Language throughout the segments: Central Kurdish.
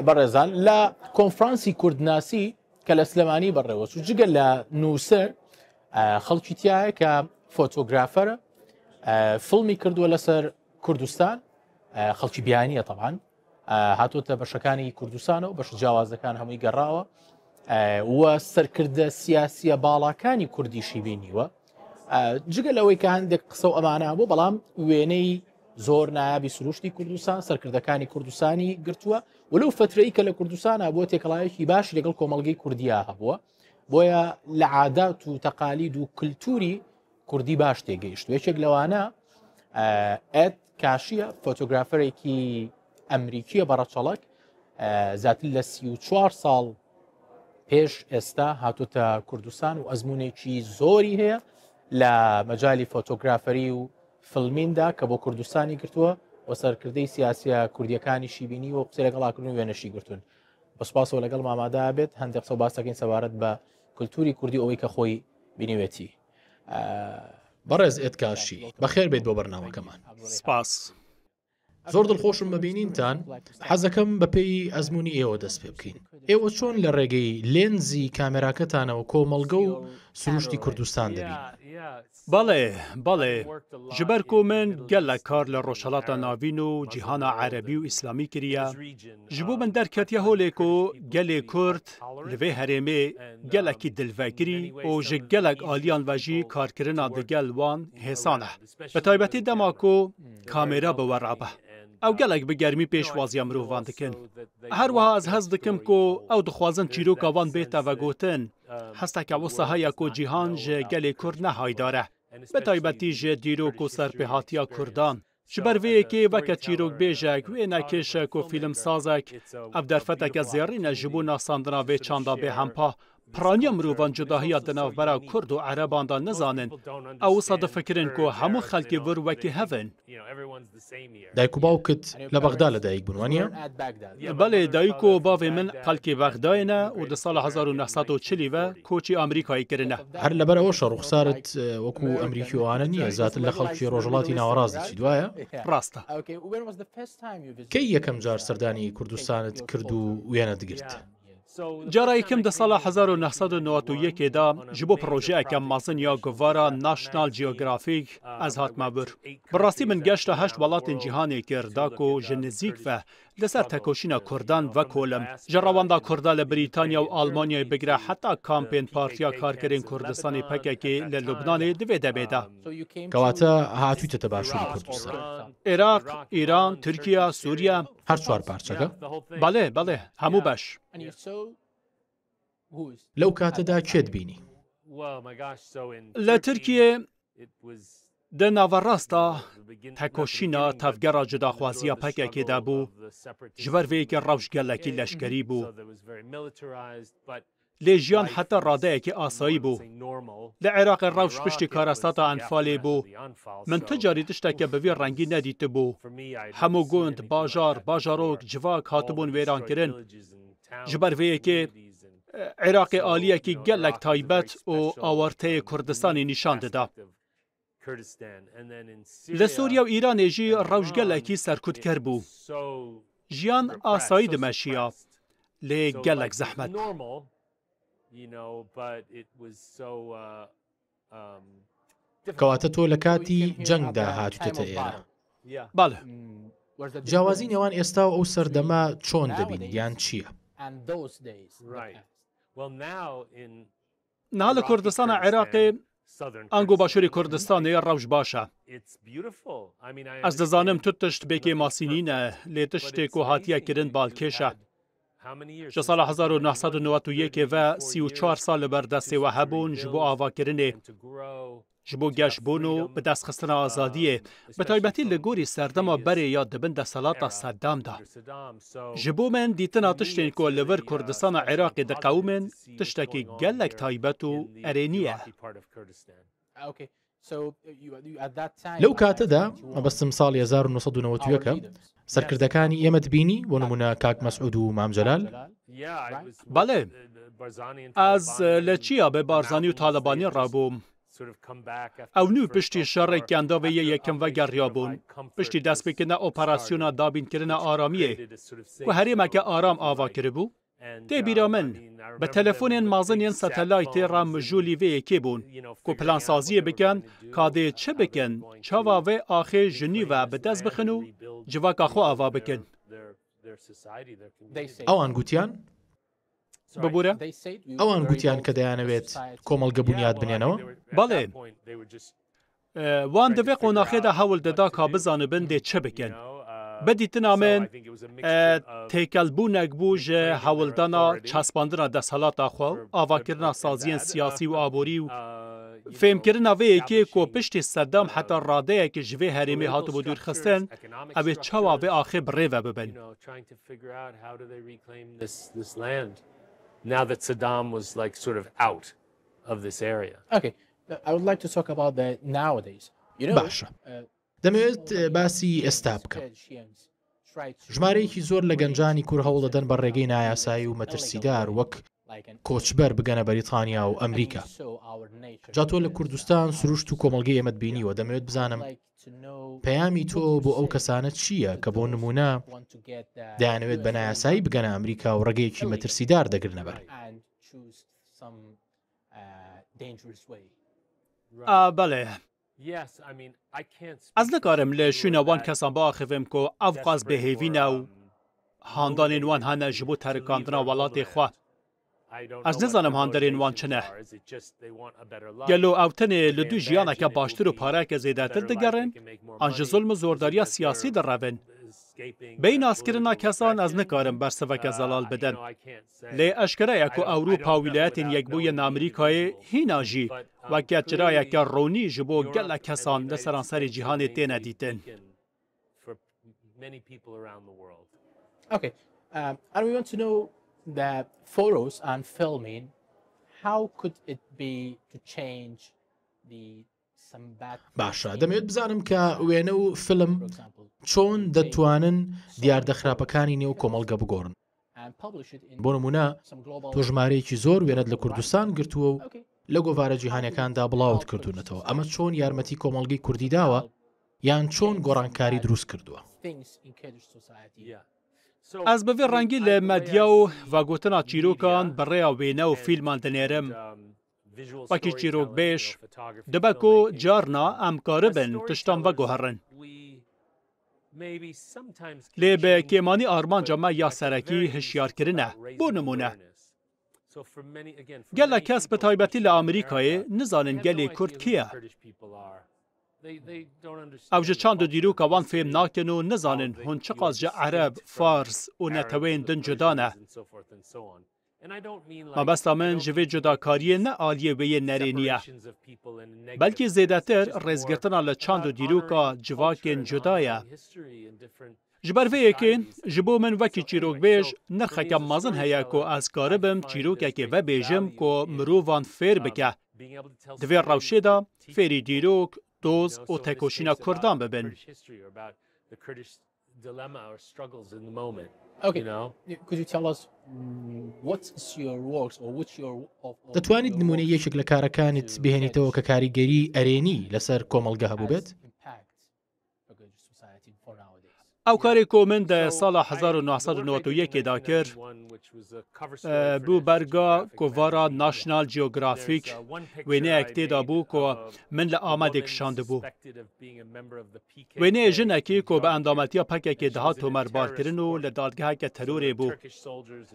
بەڕێزان لە کۆنفرانسی کوردناسی کە لە سلێمانی بەڕێوەچوو جگە لە نووسەر خەڵکی تایە کە فۆتۆگرافەرە فڵمی کردووە لەسەر کوردستان خەڵکی بیانیە طبعاً هاتوۆتە بەشەکانی کوردستانە و بەش جیاوازەکان هەمووی گەڕاوە وە سەرکردە سیاسیە باڵاکانی کوردیشی بینیوە جگە لەوەی کە هەندێک قسە و ئەمانە بوو بەڵام وێنەی زۆر نایابی سروشتی کوردستان سەرکردەکانی کوردستانی گرتووە ولەو فترەی کە لە کوردستانە بۆ تێکەڵایەکی باشی لەگەڵ کۆمەڵگەی کوردیا هەبووە بۆیە لە عادات و تەقالید و کللتوری کوردی باش تێگەیشت یەکێک لەوانە ئەد کاشیە فۆتۆگرافەرێکی ئەمریکیە بەڕەچەڵک زیاتر لە 34 ساڵ پێش ئێستا هاتوتە کوردستان و ئەزمونێکی زۆری هەیە لە مەجای فۆتۆگرافەری و فڵمیندا کە بۆ کوردستانی گرتووە و سەرکردەی سیاسیە کوردیەکانیشی بینی و قسە لەگەڵاکردن وێنەشی گرتوون بەسپاسەوە لەگەڵ مامادا بێت هەندێک قسە باسەکەین سەبارەت بە کللتوری کوردی ئەوەی کە خۆی بینیوێتی بەڕێز ئێتکاشی بەخێر بێت بۆ بەرنامەکەمان سپاس زۆر دڵخۆشم ببینینتان حەزەکەم بە پێی ئەزمموی ئێوە دەست پێ بکەین ئێوە چۆن لە ڕێگەی لێنزی کامێراکەتانەوە کۆمەڵگە و سروشتی کوردستان دەبین بەڵێ ji ber ku min gelek kar li Rojhilata Navîn û cîhana Erebî û İslamî kiriye ji bo min derketiye holê ku gelê Kurd li vê herêmê gelekî dilvegirî û ji gelek aliyan ve jî karkirina digel wan hêsan e bi taybetî dema ku kamêra bi we rabe ew gelek bi germî pêşwaziya mirovan dikin her wiha ez hez dikim ku ew dixwazin çîroka wan bête vegotin hesteke wisa heye ku cîhan ji gelê Kurd ne haydar e bi taybetî ji dîrok û serpêhatiya Kurdan ji ber vê yekê veke çîrok bêjek wê nekêşek û fîlmsazek ev derfeteke zêrîn e ji bo nasandina vê çanda bêhempa piraniya mirovan cudahiya di navbera Kurd û Ereban da nizanin ew wisa difikirin ku hemû xelkê vir wekî hevin دایک و باوکت لە بەغدا لەدایک بوون وانە؟ بەڵێ دایک و bavê min xelkê Bexdayê ne û di sala 1940 ve koçî Amerîkayê kirine هەر لەبەر ئەوەشە ڕوخسارت وەکو ئەمریکیوانە نییە زیاتر لە خەڵکی ڕۆژهڵاتی ناوەڕاست دەچیت وایە؟ ڕاستە کەی یەکەم جار سەردانی کوردستانت کرد و وێنە دگرت؟ جارا یەکەم di sala 1991دا ji bo projeyeke mezin ya guvara National Geographic ez hatime bir. Bi rastî min geşta heşt welatên cîhanê kir da ku ji nizîk ve li ser tekoşîna Kurdan ve kolim. Ji rewanda Kurda li Brîtanya û Almanyayê bigire heta kampên Partiya Karkerên Kurdistanê PKK li Lubnanê divê debê de. کەواتە هاتوویتە باشووری کوردستان Iraq, İran, Tirkiye, Suriye هەر چوار پارچەکە بەڵێ هەموو beş. لەو کاتەدا کێت بینی؟ Li Tirkiye di naverasta tekoşîna tevgera cudaxwaziya PKK de bû ji ber vê yekê rewş gelekî leşkerî bû lê jiyan heta radeyekî asayî bû li Iraqê rewş piştî karestata Enfalê bû min ti carî tişteke bi vî rengî nedîtibû hemû gund bajarok civak hatibûn wêrankirin ji ber vê yekê Iraqê aliyekî gelek taybet û awarteyê Kurdistanê nîşan dida. Li Sûriye û Îranê jî rewş gelekî serkûtker bû. Jiyan asayî dimeşiya lê gelek zehmet. کەواتە تۆ لە کاتی جەنگدا هاتووتە ئێرە بەڵێ جیاوازی نێوان ئێستا و ئەو سەردەما چۆن دەبین یان چییە؟ niha li Kurdistana Iraqê ango başûrê Kurdistanê rewş baş e. Ez dizanim tu tişt bêkê masînî ne lê tiştê ku hatiye kirin balkêş e. Ji sala 1991 ve 34 sal li ber destê we hebûn ji bo avakirinê ji bo geşbûn û bi destxistina azadiyê bi taybetî li gorî serdema berê ya dibin deselata Seddam da. Ji bo min dîtina tiştên ku li vir Kurdistana Iraqê diqewmin tiştekî gelek taybet û erênî ye. لەو کاتەدا مەبەستم ساڵی 1990ەکە سەرکردەکانی ئێمەت بینی بۆ نمونە کاک مەسعود و مامجەلال؟ بەڵێ ez li Çiya bê Barzanî û Talibanî rabûm ئەو نو پشتی شەڕێکیانداوەیە یەکەم ڤەگەڕیابوون پشتی دەستپێکردنە ئۆپەراسیۆنە دابینکردنە ئارامیە و هەرێمەکە ئارام ئاوا کردبوو تێبیرە من بە تەلەفۆنێن مازنێن سەتەلایتێ ڕامژوولی vەیەکێ بوون کو پلانسازیە بکەن کادێ چ بکەن چاواڤێ ئاخێ ژنیڤە بەدەست بخن و جڤاکە خۆ ئاوا بکەن ئەوان گوتیان ببوورە ئەوان گوتیان کە دەیانەوێت کۆمەڵگە بنیاد بنێنەوە بەڵێ وان دەبێ قۆناخێدا هەوڵ دەدا کا بزانبن دێ چ بکەن بەدیتنا من تێکەلبوونێک بوو ژە هەوڵدانا چەسپاندنا دەسەڵاتە خۆ و ئاواکردنا سازیên سیاسی و ئابووری و فێمکردنا vەیەکێ کۆ پشتی سەدام حتا ڕادەیەکی ji vê herêmê hatibû dûrxistin ew ê çawa vê axê bi rêve bibin now that Saddam was like sort of out of this area. Okay, I would like to talk about the nowadays. You know, باشە دەمەوێت باسی ئێستا بکەم ژمارەیەکی زۆر لە گەنجانی کوور هەوڵ دەدەن بە ڕێگەی نایاسایی و مەترسیدار وەک کۆچبەر بگەنە بەریتانیا و ئەمریکا جا تۆ لە کوردستان سروشت و کۆمەڵگەی ئێمەت بینیوە دەمەوێت بزانم پەیامی تۆ بۆ ئەو کەسانە چییە کە بۆ نمونە دەیانەوێت بە نایاسایی بگەنە ئەمریکا و ڕێگەیەکی مەترسیدار دەگرنە بەر بەڵێ ئەس نەکارم لە شوێنەوان کەسان باخەفم کۆ ئەو قاس بەهێڤینە و هاندانên wan hene ji bo teریکاندina welatê xwe ez nizanim handerên wan çi ne gelo ew tenê li du jiyaneke baştir û pareke zêdetir digerin an ji zulm û zordariya siyasî direvin beyî naskirina kesan ez nikarim bersiveke zelal bidin lê eşkere ye ku Ewropa wîlayetên yekbûyên Amerîkayê hîna jî weke çirayeke ronî ji bo gelek kesan li seranserê cîhanê têne dîtin Okay, and we want to know that photos and filming, how could it be to change the باشە دەمەوێت بزانم کە وێنە و فلم چۆن دەتوانن دیاردەخراپەکانی نێو کۆمەڵگە بگۆڕن بۆ نمونە تۆ ژمارەیەکی زۆر وێنەت لە کوردستان گرتووە و لە گۆڤارە جیهانیەکاندا بڵاوت کردوونەتەوە ئەمە چۆن یارمەتی کۆمەڵگەی کوردی داوە یان چۆن گۆڕانکاری دروست کردووە Ez bi vê rengî li medya û vegotina çîrokan bi rêya wêne û fîlman dinêrim wekî çîrokbêj dibe ku carna em karibin tiştan veguherin lê bi kêmanî armanca me ya serekî hişyarkirin e bû nimûne gelek kes bi taybetî li Amerîkayê nizanin gelê Kurd kî ye ew ji çand û dîroka wan fêm nakin û nizanin hûn çi qas ji Ereb, Fars û netewên din cuda ne mabesta min ji vê cudakariyê ne aliyê wê yê nerênî ye belkî zêdetir rêzgirtina li çand û dîroka civakên cuda ye ji ber vê yekê ji bo min wekî çîrokbêj nirxeke mezin heye ku ez karibim çîrokekê vebêjim ku mirovan fêr bike di vê rewşê de fêrî dîrok doz û tekoşîna Kurdan bibin Okay, could you tell us what's your works or which your دەتوانیت نمونەی یەکێک لە کارەکانت بهێنیتەوە کە کاریگەری ئەرێنی لەسەر کۆمەڵگە هەبوو بێت ئەو کارێک کۆ من دە ساڵا 1991دا کرد بوو بەرگا کۆڤارا ناشنال جیۆگرافیک وێنەیەک تێدا بوو کۆ من لە ئامادێک شاندبوو وێنەیە ژنێکی کۆ بە ئەندامەتیە پەکێکی دەهات تۆمەربارکردن و لە دادگەهەکە تەرۆرێ بوو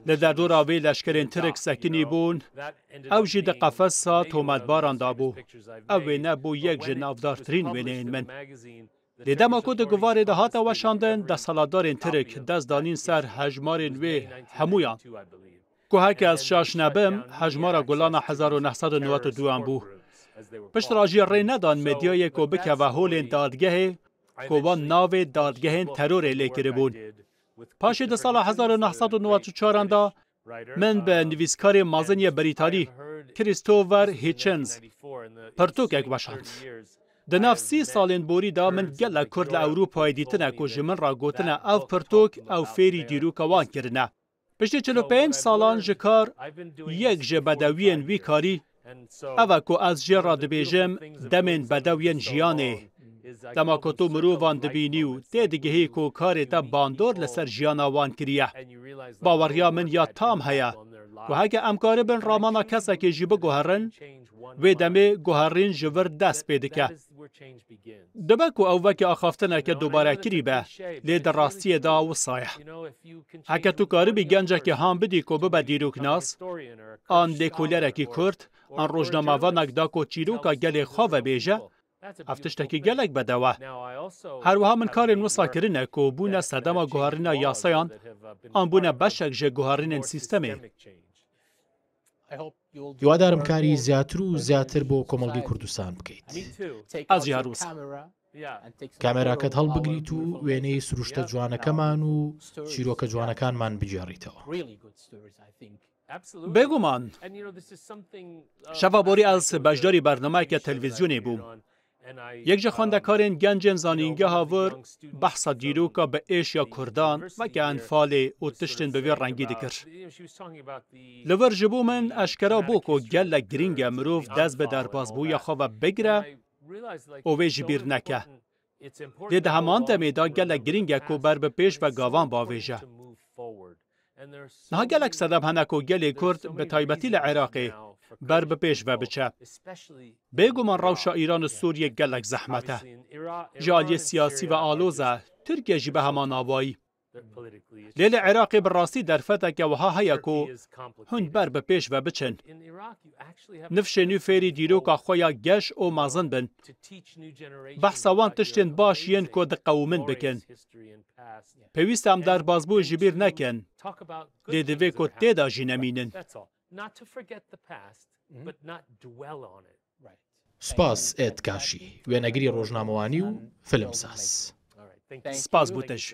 لە دەردۆرا وێ لەشکرێن ترک سەکنی بوون ئەو ژی دە قەفەسا تۆمەتباراندا بوو ئەو وێنە بوو یەک ژ ناودارترین وێنەیەن من لێدەما کۆ دەگوڤارێ دەهاتە وەشاندن دەسەڵاتدارên Tirk dest danîn ser hejmarên wê hemûyan ku heke ez şaş nebim hejmara gulana 1992 bû pişt rajî rê nedan medyayê ku bikeve holên dadgehê ku wan navê dadgehên terorê lêkiribûn paşê di sala 1994 da min bi nivîskarê mazinye Brîtanî Christopher Hitchens pirtûkek weşand Di nav 30 salên borî da min gelek Kurd li Ewropayê dîtine ku ji min ra gotine ev pirtûk ew fêrî dîroka wan kirine. Piştî 45 salan ji kar yek ji bedewiyên wî karî ئەوە کۆ ئەس ژێڕا دەبێژم دەمێن بەدەویەن ژیانێ دەما کۆ تۆ مرۆڤان دەبینی و تێدگەهەیە کۆ کارێتە باندۆر لەسەر ژیاناوان کریە باوەڕیا من یا تام هەیە و هەگە ئەمکارە بن ڕامانە کەسێکێژی بگوهڕن وێ دەمێ گوهڕین ژڤر دەست پێ دکە دەبک و ئەو وەکی ئاخافتنەکە دووبارەکری بە لێ دەڕاستیەدا وسایە هەکە تو کاربی گەنجێکی هاان بدی کۆ ببە دیروکناس ئان لێکولەرێکی کورد ئەن ڕۆژنەماڤانێکدا کۆ چیرۆکە گەلێ خۆڤە بێژە ئەفتشتێکی گەلێک بەدەوە هەروەها من کارێن وساکردنە کۆ بوونە سەدەما گوهارینە یاسایان ئەم بوونە بەشێک ژێ گوهارینên سیستەمێ هیوادارم کاری زیاتر و زیاتر بۆ کۆمەڵگەی کوردستان بکەیت ئەز یاروس کامێراکەت هەڵبگریت و وێنەی سروشتە جوانەکەمان و چیرۆکە جوانەکانمان بجێڕیتەوە بێگومان شەڤە بۆری ئەس بەشداری بەرنەمایکە تەلڤیزیۆنێ بوو یەکجە خوێندەکارێن گەنجێن زانینگە هاڤر بەحسە دیرۆکە بە ئێشیا کوردان وەکە ئەنفالێ و تشتن بەوێ ڕەنگی دەکرد لەڤەر ji بۆ من ئەشکەرا بۆ کۆ گەلە گرینگە مرۆڤ دەست بە دەربازبوویە خۆڤە بگرە ئۆvê ji bîr neke lê di heman demê da gelek giring e ku ber bi pêş ve gavan bavêje niha gelek sedem hene ku gelê Kurd bi taybetî li Iraqê ber bi pêş ve biçe bêguman rewşa Îran û Sûriye gelek zehmet e ji aliyê siyasî ve aloz e Tirkiye jî bi heman avayî lê li Iraqê bi rastî derfeteke wiha heye ku hûn ber bi pêş ve biçin nifşê nû fêrî dîroka xwe ya geş û mezin bin behsa wan tiştên baş yên ku diqewmin bikin pêwîst em derbazbû ji bîr nekin lê divê ku têda jî nemînin سپاس ئێت کاشی وێنەگری ڕۆژنامەوانی و فلمساز سپاس بوو تش